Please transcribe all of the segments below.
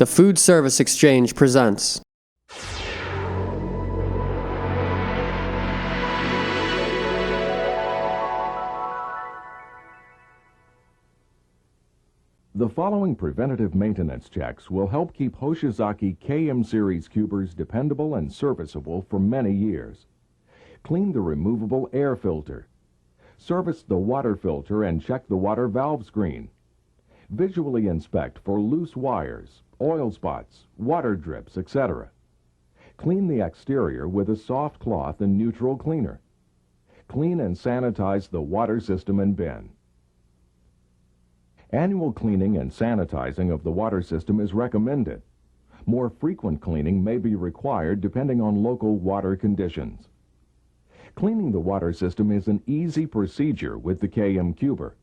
The Food Service Exchange presents. The following preventative maintenance checks will help keep Hoshizaki KM Series cubers dependable and serviceable for many years. Clean the removable air filter. Service the water filter and check the water valve screen. Visually inspect for loose wires, oil spots, water drips, etc. Clean the exterior with a soft cloth and neutral cleaner. Clean and sanitize the water system and bin. Annual cleaning and sanitizing of the water system is recommended. More frequent cleaning may be required depending on local water conditions. Cleaning the water system is an easy procedure with the KM Cuber.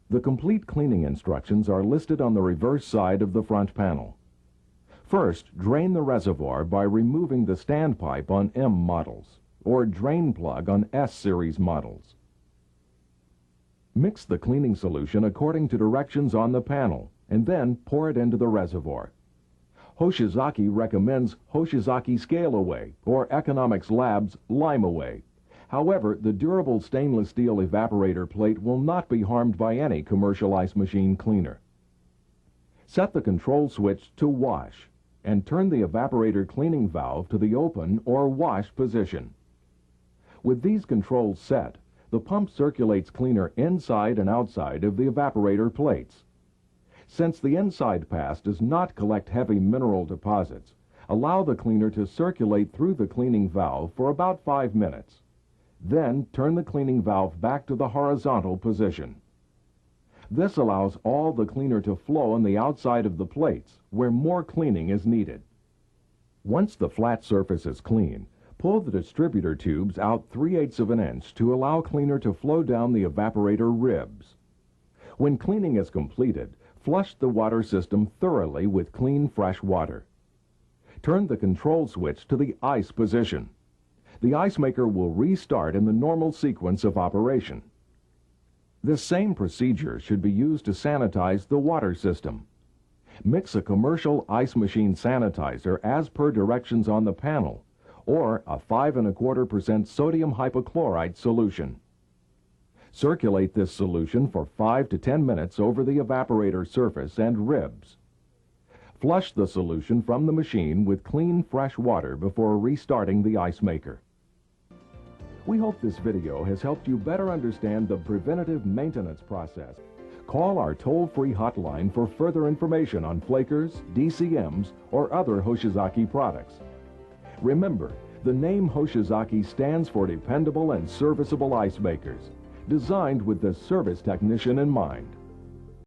The complete cleaning instructions are listed on the reverse side of the front panel. First, drain the reservoir by removing the standpipe on M models or drain plug on S series models. Mix the cleaning solution according to directions on the panel and then pour it into the reservoir. Hoshizaki recommends Hoshizaki Scale Away or Economics Labs Lime Away. However, the durable stainless steel evaporator plate will not be harmed by any commercial ice machine cleaner. Set the control switch to wash and turn the evaporator cleaning valve to the open or wash position. With these controls set, the pump circulates cleaner inside and outside of the evaporator plates. Since the inside pass does not collect heavy mineral deposits, allow the cleaner to circulate through the cleaning valve for about 5 minutes. Then turn the cleaning valve back to the horizontal position. This allows all the cleaner to flow on the outside of the plates, where more cleaning is needed. Once the flat surface is clean, pull the distributor tubes out 3/8 of an inch to allow cleaner to flow down the evaporator ribs. When cleaning is completed, flush the water system thoroughly with clean, fresh water. Turn the control switch to the ice position. The ice maker will restart in the normal sequence of operation. This same procedure should be used to sanitize the water system. Mix a commercial ice machine sanitizer as per directions on the panel, or a 5 1/4% sodium hypochlorite solution. Circulate this solution for 5 to 10 minutes over the evaporator surface and ribs. Flush the solution from the machine with clean, fresh water before restarting the ice maker. We hope this video has helped you better understand the preventative maintenance process. Call our toll-free hotline for further information on flakers, DCMs, or other Hoshizaki products. Remember, the name Hoshizaki stands for dependable and serviceable ice makers, designed with the service technician in mind.